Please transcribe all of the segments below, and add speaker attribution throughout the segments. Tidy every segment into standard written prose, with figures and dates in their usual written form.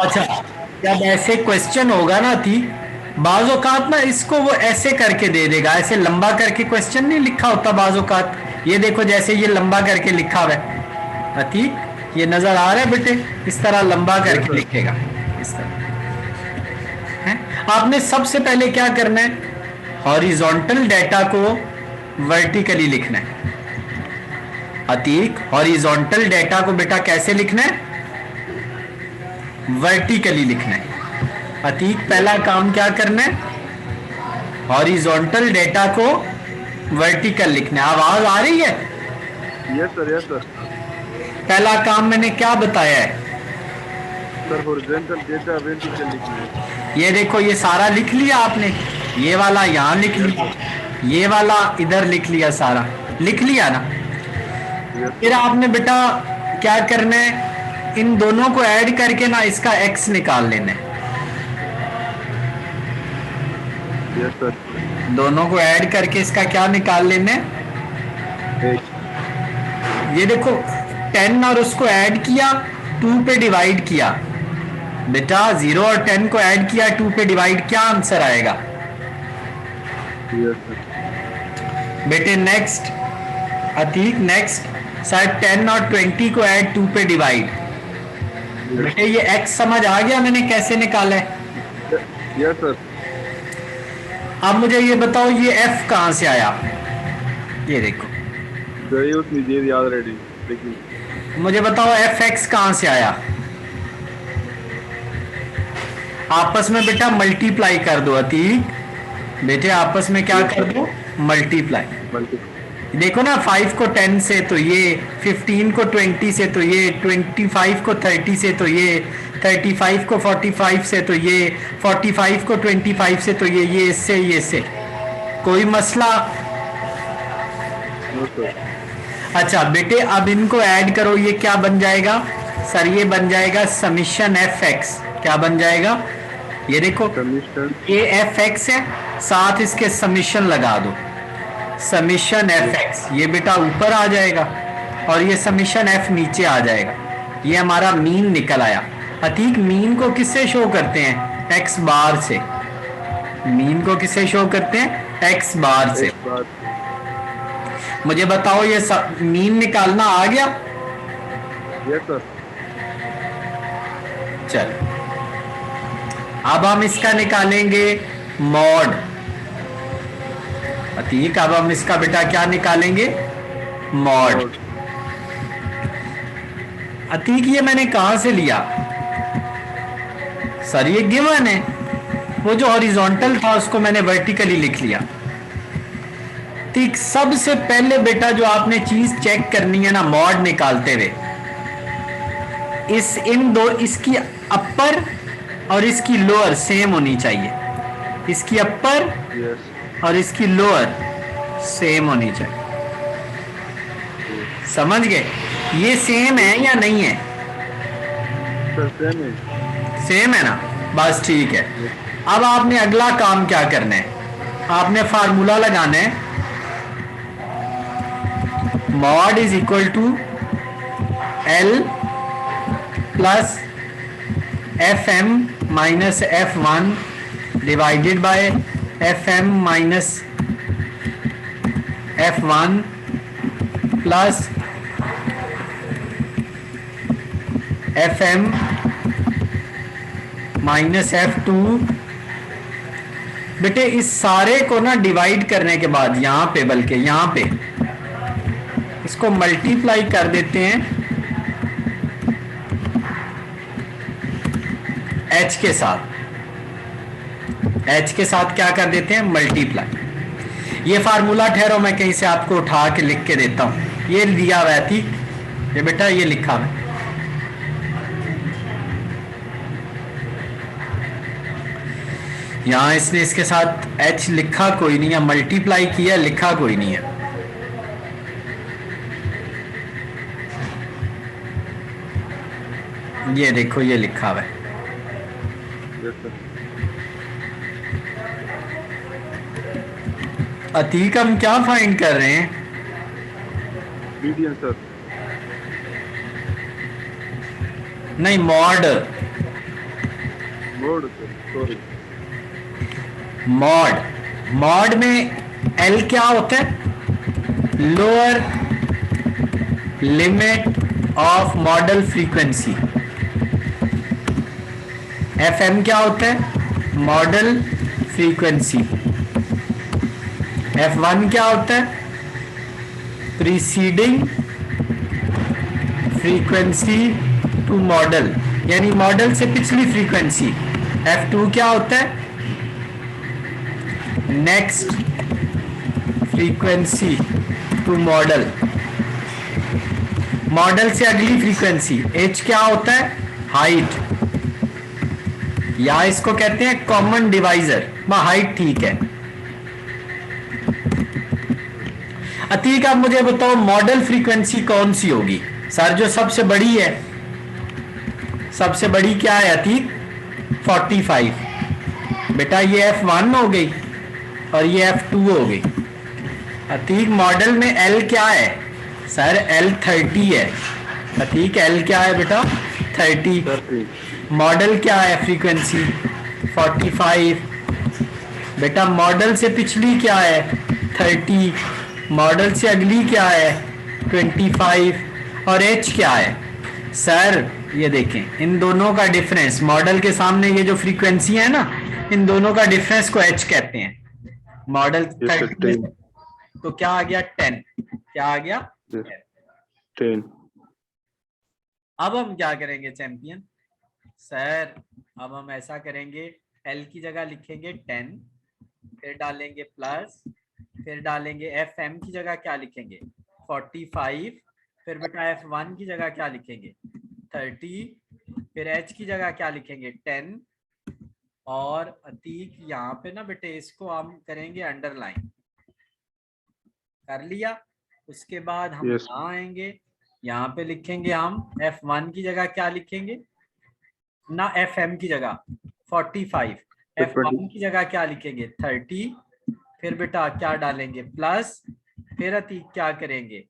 Speaker 1: अच्छा, जब ऐसे क्वेश्चन होगा ना थी, बाज औकात ना इसको वो ऐसे करके दे देगा, ऐसे लंबा करके क्वेश्चन नहीं लिखा होता बाज औकात। ये देखो जैसे ये लंबा करके लिखा हुआ है, ठीक, ये नजर आ रहा है बेटे, इस तरह लंबा
Speaker 2: यस
Speaker 1: करके
Speaker 2: सर।
Speaker 1: लिखेगा, इस तरह है। आपने सबसे पहले क्या करना है, हॉरिजॉन्टल डाटा को वर्टिकली लिखना है। अतीक, हॉरिजॉन्टल डाटा को बेटा कैसे लिखना है, वर्टिकली लिखना है। अतीक,
Speaker 2: यस
Speaker 1: पहला
Speaker 2: सर।
Speaker 1: काम क्या करना है, हॉरिजॉन्टल डेटा को वर्टिकल लिखना है। आवाज आ रही है?
Speaker 2: Yes sir. Yes sir.
Speaker 1: पहला काम मैंने क्या बताया है?
Speaker 2: सर हॉरिजॉन्टल डेटा वर्टिकल लिखना है।
Speaker 1: ये देखो, ये सारा लिख लिया आपने, ये वाला यहां लिख
Speaker 2: यस
Speaker 1: लिया,
Speaker 2: सर।
Speaker 1: ये वाला इधर लिख लिया, सारा लिख लिया ना।
Speaker 2: यस
Speaker 1: फिर
Speaker 2: सर।
Speaker 1: आपने बेटा क्या करना है, इन दोनों को ऐड करके ना इसका एक्स निकाल लेना है।
Speaker 2: Yes sir.
Speaker 1: दोनों को ऐड करके इसका क्या निकाल लेना है?
Speaker 2: एच।
Speaker 1: ये देखो, 10 और उसको ऐड किया, 2 पे डिवाइड किया, बेटा 0 और 10 को ऐड किया, 2 पे डिवाइड, क्या आंसर आएगा
Speaker 2: यस सर।
Speaker 1: बेटे? नेक्स्ट अतीक, नेक्स्ट सर 10 और 20 को ऐड, 2 पे डिवाइड।
Speaker 2: यस।
Speaker 1: बेटे ये x समझ आ गया मैंने कैसे निकाला है?
Speaker 2: Yes sir.
Speaker 1: अब मुझे ये बताओ, ये f कहां से आया? ये देखो,
Speaker 2: सही उतनी देर याद रेडी लेकिन।
Speaker 1: मुझे बताओ एफ एक्स कहां से आया? आपस में बेटा मल्टीप्लाई कर दो अतीक, बेटे आपस में क्या
Speaker 2: यस
Speaker 1: कर
Speaker 2: सर।
Speaker 1: दो, मल्टीप्लाई।
Speaker 2: मल्टी।
Speaker 1: देखो ना, 5 को 10 से तो ये, 15 को 20 से तो ये, 25 को 30 से तो ये, 35 को 45 से तो ये, 45 को 25 से तो ये इससे ये से, कोई मसला?
Speaker 2: No sir.
Speaker 1: अच्छा बेटे, अब इनको ऐड करो, ये क्या बन जाएगा सर? ये बन जाएगा समिशन एफ एक्स। क्या बन जाएगा? ये देखो,
Speaker 2: कमीशन।
Speaker 1: ये एफ एक्स है, साथ इसके समिशन लगा दो, समिशन एफ एक्स, ये बेटा ऊपर आ जाएगा और ये समिशन एफ नीचे आ जाएगा। ये हमारा मीन निकल आया। अतीक, मीन को किससे शो करते हैं? एक्स बार से। मीन को किससे शो करते हैं? एक्स बार से।
Speaker 2: एक बार।
Speaker 1: मुझे बताओ, ये मीन निकालना आ गया?
Speaker 2: Yes sir.
Speaker 1: चल, अब हम इसका निकालेंगे मॉड। अतीक, अब हम इसका बेटा क्या निकालेंगे? मॉड।
Speaker 2: मोड।
Speaker 1: अतीक, ये मैंने कहां से लिया सर? ये गिवन है, वो जो हॉरिजॉन्टल था उसको मैंने वर्टिकली लिख लिया। ठीक, सबसे पहले बेटा जो आपने चीज चेक करनी है ना मॉड निकालते हुए, इन दो, इसकी अपर और इसकी लोअर सेम होनी चाहिए। इसकी अपर
Speaker 2: यस।
Speaker 1: और इसकी लोअर सेम होनी चाहिए। समझ गए? ये सेम है या नहीं है?
Speaker 2: सर सेम है।
Speaker 1: सेम है ना, बस ठीक है।
Speaker 2: यस।
Speaker 1: अब आपने अगला काम क्या करना है, आपने फार्मूला लगाना है, mode is equal to L plus F M minus F one divided by F M minus F one plus F M minus F two. बेटे इस सारे को ना डिवाइड करने के बाद यहां पे, बल्कि यहां पे इसको मल्टीप्लाई कर देते हैं एच के साथ। एच के साथ क्या कर देते हैं? मल्टीप्लाई। ये फार्मूला ठहरो, मैं कहीं से आपको उठा के लिख के देता हूं। ये दिया हुआ थी, ये बेटा ये लिखा हुआ, यहां इसने इसके साथ एच लिखा कोई नहीं है, मल्टीप्लाई किया, लिखा कोई नहीं है। ये देखो ये लिखा हुआ है।
Speaker 2: Yes sir.
Speaker 1: अतीक, हम क्या फाइंड कर रहे हैं?
Speaker 2: Median sir.
Speaker 1: नहीं, मॉड।
Speaker 2: मोड सॉरी
Speaker 1: मॉड में एल क्या होता है? Lower limit of modal frequency. F M क्या होता है? Modal frequency. F1 क्या होता है? प्रीसीडिंग फ्रीक्वेंसी टू मॉडल, यानी मॉडल से पिछली फ्रीक्वेंसी। F2 क्या होता है? Next frequency to modal, modal से अगली फ्रीक्वेंसी। H क्या होता है? हाइट, या इसको कहते हैं कॉमन डिवाइजर। हाइट ठीक है। अतीक आप मुझे बताओ मॉडल फ्रीक्वेंसी कौन सी होगी? सर जो सबसे बड़ी है, सबसे बड़ी क्या है अतीक? 45। बेटा ये F1 हो गई और ये F2 हो गई। अतीक मॉडल में L क्या है? सर L 30 है। अतीक L क्या है बेटा? 30। मॉडल क्या है? फ्रीक्वेंसी 45। बेटा मॉडल से पिछली क्या है? 30। मॉडल से अगली क्या है? 25। और H क्या है? सर ये देखें, इन दोनों का डिफरेंस, मॉडल के सामने ये जो फ्रीक्वेंसी है ना, इन दोनों का डिफरेंस को H कहते हैं। मॉडल 30 तो क्या आ गया? 10। क्या आ गया?
Speaker 2: 10।
Speaker 1: अब हम क्या करेंगे चैंपियन? सर अब हम ऐसा करेंगे, L की जगह लिखेंगे 10, फिर डालेंगे प्लस, फिर डालेंगे FM की जगह क्या लिखेंगे? 45। फिर बेटा F1 की जगह क्या लिखेंगे? 30। फिर H की जगह क्या लिखेंगे? 10। और अतीक यहाँ पे ना बेटे इसको हम करेंगे अंडरलाइन। कर लिया? उसके बाद हम
Speaker 2: Yes.
Speaker 1: यहाँ आएंगे, यहाँ पे लिखेंगे हम F1 की जगह क्या लिखेंगे ना, FM की जगह 45। F1 की जगह क्या लिखेंगे? 30। फिर बेटा क्या डालेंगे? प्लस, फिर अतीक क्या करेंगे?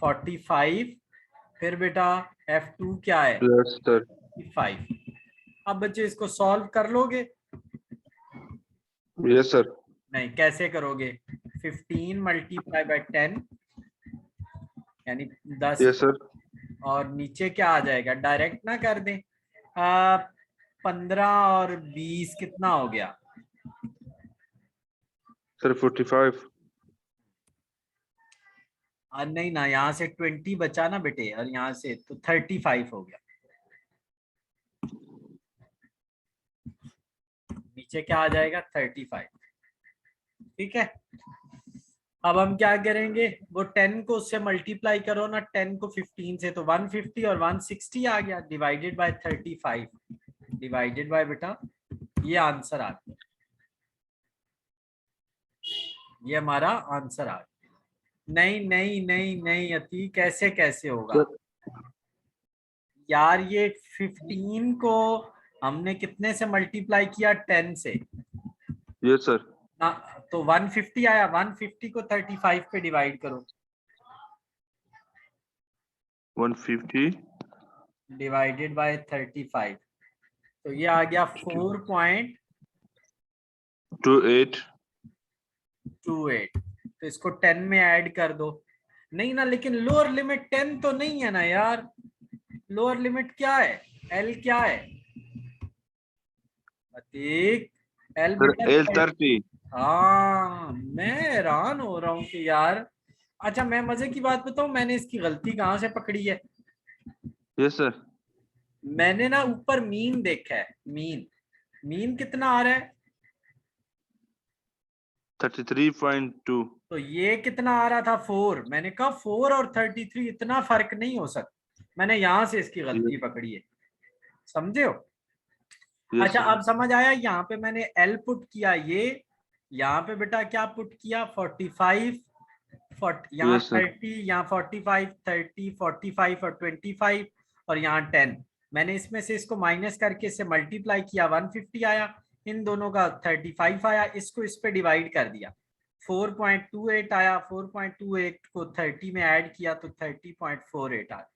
Speaker 1: 45। फिर बेटा F2 क्या है?
Speaker 2: Plus
Speaker 1: 35। अब बच्चे इसको सॉल्व कर लोगे?
Speaker 2: Yes sir.
Speaker 1: नहीं, कैसे करोगे? 15 मल्टीप्लाई बाय 10 यानी 10।
Speaker 2: Yes sir.
Speaker 1: और नीचे क्या आ जाएगा? डायरेक्ट ना कर दें। 15 और 20 कितना हो गया?
Speaker 2: Sir 45.
Speaker 1: नहीं ना, यहाँ से 20 बचा ना बेटे, और यहाँ से तो 35 हो गया। नीचे क्या आ जाएगा? 35। ठीक है। अब हम क्या करेंगे? वो 10 को उससे मल्टीप्लाई करो ना, 10 को 15 से, तो 150 और 160 आ गया, डिवाइडेड बाय 35, डिवाइडेड बाय बेटा ये आंसर आ गया। ये हमारा आंसर आ गया। नहीं नहीं नहीं नहीं अतीक, कैसे कैसे होगा यार? ये 15 को हमने कितने से मल्टीप्लाई किया? 10 से
Speaker 2: Yes sir.
Speaker 1: ना, तो 150 आया। 150 को 35 पे डिवाइड करो,
Speaker 2: 150
Speaker 1: डिवाइडेड बाय 35, तो ये आ गया 4.28।
Speaker 2: 28.
Speaker 1: तो इसको 10 में ऐड कर दो। नहीं ना, लेकिन लोअर लिमिट 10 तो नहीं है ना यार। लोअर लिमिट क्या है? L क्या है अतीक? L
Speaker 2: Sir
Speaker 1: बेटा
Speaker 2: L30.
Speaker 1: हाँ, मैं हैरान हो रहा हूँ कि यार। अच्छा मैं मजे की बात बताऊं, मैंने इसकी गलती कहाँ से पकड़ी है?
Speaker 2: Yes sir.
Speaker 1: मैंने ना ऊपर मीन देखा है। मीन कितना आ रहा है?
Speaker 2: 33.2.
Speaker 1: तो ये कितना आ रहा था? 4। मैंने कहा 4 और 33 इतना फर्क नहीं हो सकता। मैंने यहां से इसकी गलती पकड़ी है, समझे हो?
Speaker 2: Yes
Speaker 1: अच्छा
Speaker 2: sir.
Speaker 1: अब समझ आया। यहाँ पे मैंने L पुट किया, ये यहाँ पे बेटा क्या पुट किया? 45, यहाँ
Speaker 2: Yes sir.
Speaker 1: 30, यहाँ 45, 30, 45 और 25, और यहाँ 10। मैंने इसमें से इसको माइनस करके इससे मल्टीप्लाई किया, 150 आया। इन दोनों का 35 आया, इसको इस पे डिवाइड कर दिया, 4.28 आया। 4.28 को 30 में ऐड किया तो 30.48 आया।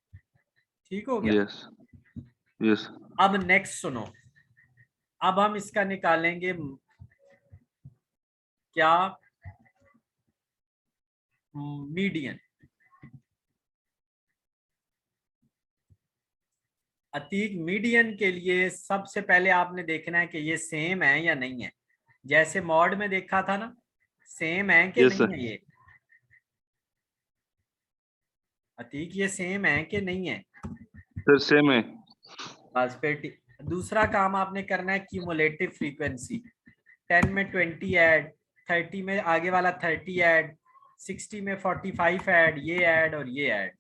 Speaker 1: ठीक हो गया?
Speaker 2: Yes. Yes.
Speaker 1: अब नेक्स्ट सुनो, अब हम इसका निकालेंगे क्या, मीडियन। अतीक मीडियन के लिए सबसे पहले आपने देखना है कि ये सेम है या नहीं है। जैसे मॉड में देखा था ना, सेम है कि
Speaker 3: यस
Speaker 1: नहीं
Speaker 3: सर।
Speaker 1: है ये अतीक, ये सेम है कि नहीं है?
Speaker 3: सर सेम है।
Speaker 1: बस फिर दूसरा काम आपने करना है क्यूमुलेटिव फ्रीक्वेंसी। 10 में 20 ऐड, 30 में आगे वाला 30 ऐड, 60 में 45 ऐड, ये ऐड और ये ऐड।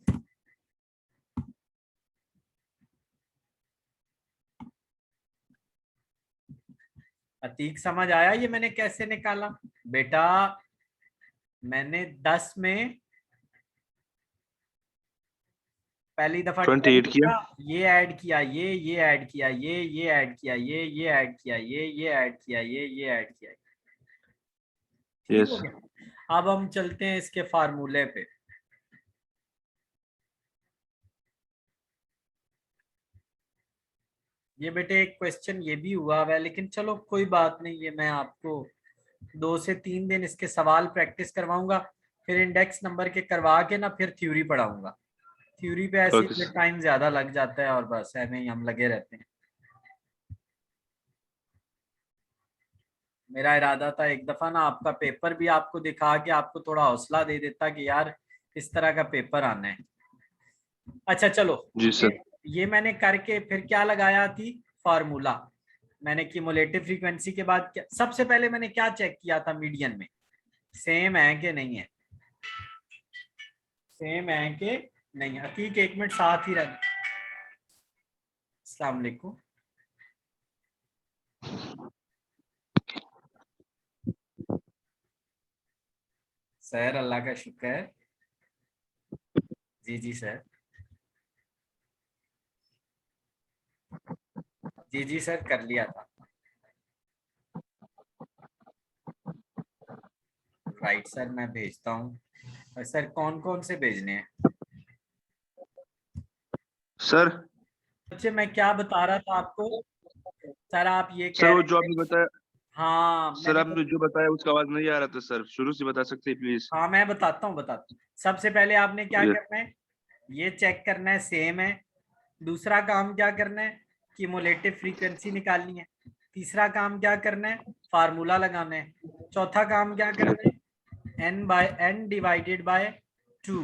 Speaker 1: अतीक समझ आया ये मैंने कैसे निकाला? बेटा मैंने 10 में पहली दफा
Speaker 3: 28 किया।
Speaker 1: ये ऐड किया, ये ऐड किया, ये ऐड किया, ये ऐड किया, ये ऐड किया, ये ऐड किया। ठीक हो
Speaker 3: यस।
Speaker 1: गया। अब हम चलते हैं इसके फार्मूले पे। ये बेटे एक क्वेश्चन ये भी हुआ हुआ है, लेकिन चलो कोई बात नहीं, ये मैं आपको 2 से 3 दिन इसके सवाल प्रैक्टिस करवाऊंगा, फिर इंडेक्स नंबर के करवा के ना फिर थ्योरी पढ़ाऊंगा। थ्योरी पे ऐसे
Speaker 3: ओके
Speaker 1: ही टाइम ज्यादा लग जाता है और बस ऐसे ही हम लगे रहते हैं। मेरा इरादा था एक दफा ना आपका पेपर भी आपको दिखा के आपको थोड़ा हौसला दे देता कि यार इस तरह का पेपर आना है। अच्छा चलो,
Speaker 3: जी सर।
Speaker 1: ये मैंने करके फिर क्या लगाया थी फार्मूला। मैंने क्यूमुलेटिव फ्रीक्वेंसी के बाद क्या, सबसे पहले मैंने क्या चेक किया था मीडियन में, सेम है कि नहीं है, सेम है कि नहीं है। ठीक, 1 मिनट साथ ही रहना। अस्सलाम वालेकुम। सर अल्लाह का शुक्र है। जी जी सर, जी जी सर कर लिया था। राइट सर मैं भेजता हूँ। सर कौन कौन से भेजने हैं?
Speaker 3: सर
Speaker 1: बच्चे मैं क्या बता रहा था आपको, सर आप ये
Speaker 3: सर
Speaker 1: कह
Speaker 3: वो जो
Speaker 1: रहे थे।
Speaker 3: आपने बताया,
Speaker 1: हाँ
Speaker 3: सर
Speaker 1: मैंने,
Speaker 3: आपने जो बताया उसका आवाज नहीं आ रहा था सर, शुरू से बता सकते हैं प्लीज?
Speaker 1: हाँ मैं बताता हूँ। सबसे पहले आपने क्या
Speaker 3: यस।
Speaker 1: करना है, ये चेक करना है सेम है। दूसरा काम क्या करना है, क्यूमुलेटिव फ्रीक्वेंसी निकालनी है। तीसरा काम क्या करना है, फार्मूला लगाना है। चौथा काम क्या करना है, n divided by 2,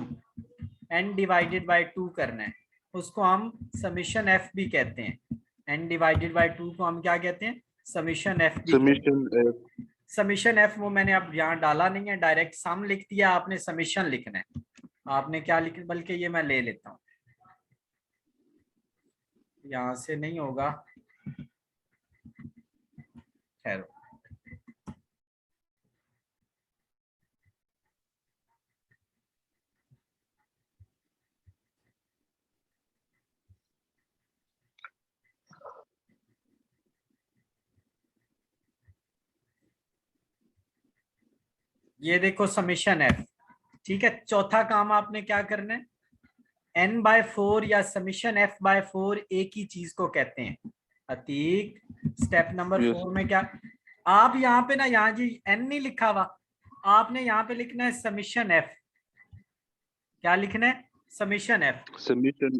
Speaker 1: n divided by 2 करना है। उसको हम समीशन f भी कहते हैं। n डिवाइडेड बाय 2 को हम क्या कहते हैं, समीशन f भी कहते हैं।
Speaker 3: सबमिशन।
Speaker 1: समीशन f वो मैंने अब यहाँ डाला नहीं है, डायरेक्ट सम लिख दिया, आपने समीशन लिखना है। आपने क्या लिख, बल्कि ये मैं ले लेता हूँ, यहाँ से नहीं होगा, ठहरो। ये देखो समीशन f, ठीक है। चौथा काम आपने क्या करना है, n/4 या समीशन f/4 एक ही चीज को कहते हैं। Atiq step number
Speaker 3: yes.
Speaker 1: 4 में क्या, आप यहाँ पे ना, यहाँ जी n नहीं लिखा हुआ, आपने यहाँ पे लिखना है समीशन f। क्या लिखना है, समीशन f।
Speaker 3: सबमिशन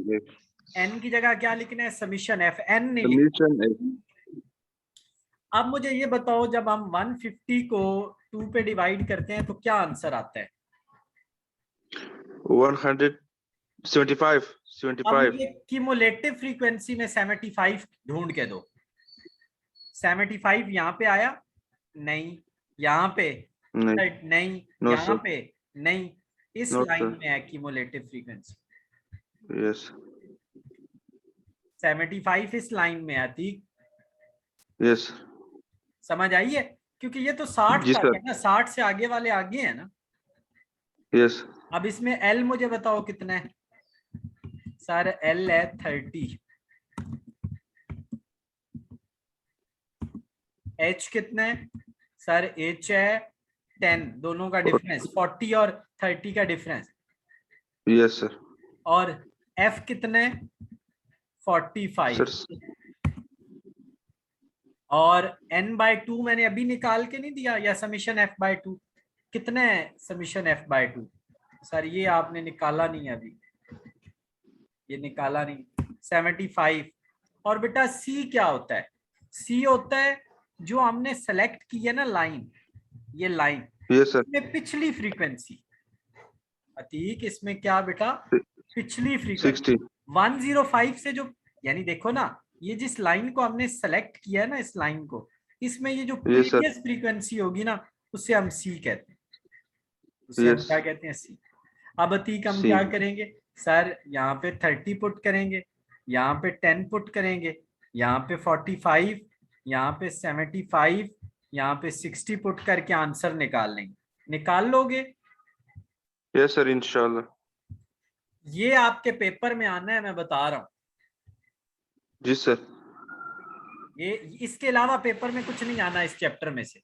Speaker 1: n की जगह क्या लिखना है, समीशन f, n नहीं लिखना।
Speaker 3: सबमिशन
Speaker 1: अब मुझे ये बताओ, जब हम 150 को 2 पे डिवाइड करते हैं तो क्या आंसर आता है?
Speaker 3: 175
Speaker 1: अब
Speaker 3: 75।
Speaker 1: मुझे क्यूमुलेटिव फ्रीक्वेंसी में 75 ढूंढ के दो। 75 यहाँ पे आया नहीं, यहाँ पे
Speaker 3: नहीं।
Speaker 1: नहीं,
Speaker 3: नो
Speaker 1: यहाँ
Speaker 3: सर।
Speaker 1: पे नहीं, इस
Speaker 3: नो
Speaker 1: लाइन
Speaker 3: सर।
Speaker 1: में है क्यूमुलेटिव फ्रीक्वेंसी।
Speaker 3: यस
Speaker 1: 75 इस लाइन में आती,
Speaker 3: यस।
Speaker 1: समझ आई है? क्योंकि ये तो 60
Speaker 3: जी
Speaker 1: तक
Speaker 3: सर।
Speaker 1: है ना, 60 से आगे वाले आगे है ना।
Speaker 3: यस।
Speaker 1: अब इसमें L मुझे बताओ कितना है? सर L है 30। H कितना है? सर H है 10, दोनों का डिफरेंस 40 और 30 का डिफरेंस।
Speaker 3: Yes sir.
Speaker 1: और F कितना है? 45।
Speaker 3: सर
Speaker 1: और n/2 मैंने अभी निकाल के नहीं दिया, या समीशन f/2 कितने है? समीशन f/2 सर ये आपने निकाला नहीं अभी, ये निकाला नहीं, 75। और बेटा c क्या होता है? c होता है जो हमने सेलेक्ट की है ना लाइन, ये लाइन,
Speaker 3: यस सर।
Speaker 1: इसमें पिछली फ्रीक्वेंसी। अतीक इसमें क्या बेटा? पिछली फ्रीक्वेंसी
Speaker 3: 60।
Speaker 1: 105 से जो, यानी देखो ना, ये जिस लाइन को हमने सेलेक्ट किया है ना, इस लाइन को, इसमें ये जो
Speaker 3: यस सर।
Speaker 1: प्रीवियस फ्रीक्वेंसी होगी ना, उससे हम सी कहते हैं, उससे हम
Speaker 3: यस
Speaker 1: क्या कहते हैं? सी। अब अतीक हम
Speaker 3: सी।
Speaker 1: क्या करेंगे सर? यहाँ पे 30 पुट करेंगे, यहाँ पे 10 पुट करेंगे, यहाँ पे 45, यहाँ पे 75, यहाँ पे 60 पुट करके आंसर निकाल लेंगे। निकाल लोगे?
Speaker 3: यस सर इंशाल्लाह।
Speaker 1: ये आपके पेपर में आना है, मैं बता रहा हूँ।
Speaker 3: जी सर।
Speaker 1: ये इसके अलावा पेपर में कुछ नहीं आना इस चैप्टर में से।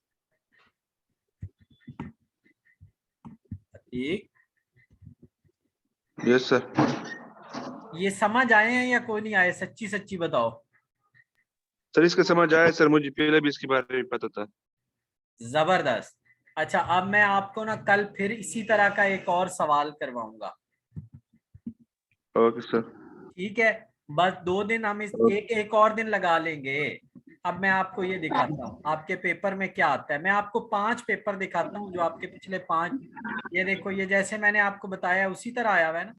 Speaker 1: ठीक,
Speaker 3: यस सर।
Speaker 1: ये समझ आए हैं या कोई नहीं आए? सच्ची सच्ची बताओ।
Speaker 3: सर इसका समझ आया सर, मुझे पहले भी इसके बारे में पता था।
Speaker 1: जबरदस्त। अच्छा, अब मैं आपको ना कल फिर इसी तरह का एक और सवाल करवाऊंगा।
Speaker 3: Okay sir.
Speaker 1: ठीक है, बस 2 दिन हम इस एक और दिन लगा लेंगे। अब मैं आपको ये दिखाता हूँ आपके पेपर में क्या आता है। मैं आपको 5 पेपर दिखाता हूँ जो आपके पिछले 5, ये देखो, ये जैसे मैंने आपको बताया उसी तरह आया हुआ है ना,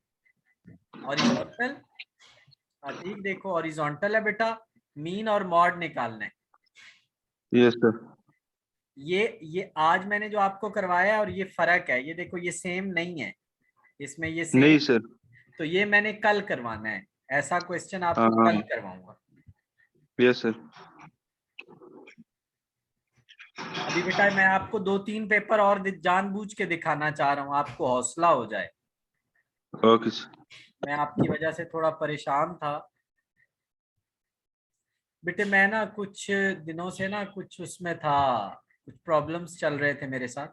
Speaker 1: हॉरिजॉन्टल। ठीक, देखो हॉरिजॉन्टल है बेटा, मीन और मॉड निकालना है।
Speaker 3: Yes sir.
Speaker 1: ये आज मैंने जो आपको करवाया है और ये फर्क है, ये देखो ये सेम नहीं है, इसमें ये सेम,
Speaker 3: नहीं सर।
Speaker 1: तो ये मैंने कल करवाना है, ऐसा क्वेश्चन
Speaker 3: हाँ
Speaker 1: आपको
Speaker 3: हाँ।
Speaker 1: कल करवाऊंगा।
Speaker 3: Yes sir.
Speaker 1: अभी बेटा मैं आपको 2-3 पेपर और जानबूझ के दिखाना चाह रहा हूँ, आपको हौसला हो जाए।
Speaker 3: Okay sir.
Speaker 1: मैं आपकी वजह से थोड़ा परेशान था बेटे, मैं ना कुछ दिनों से ना कुछ उसमें था, कुछ प्रॉब्लम्स चल रहे थे मेरे साथ,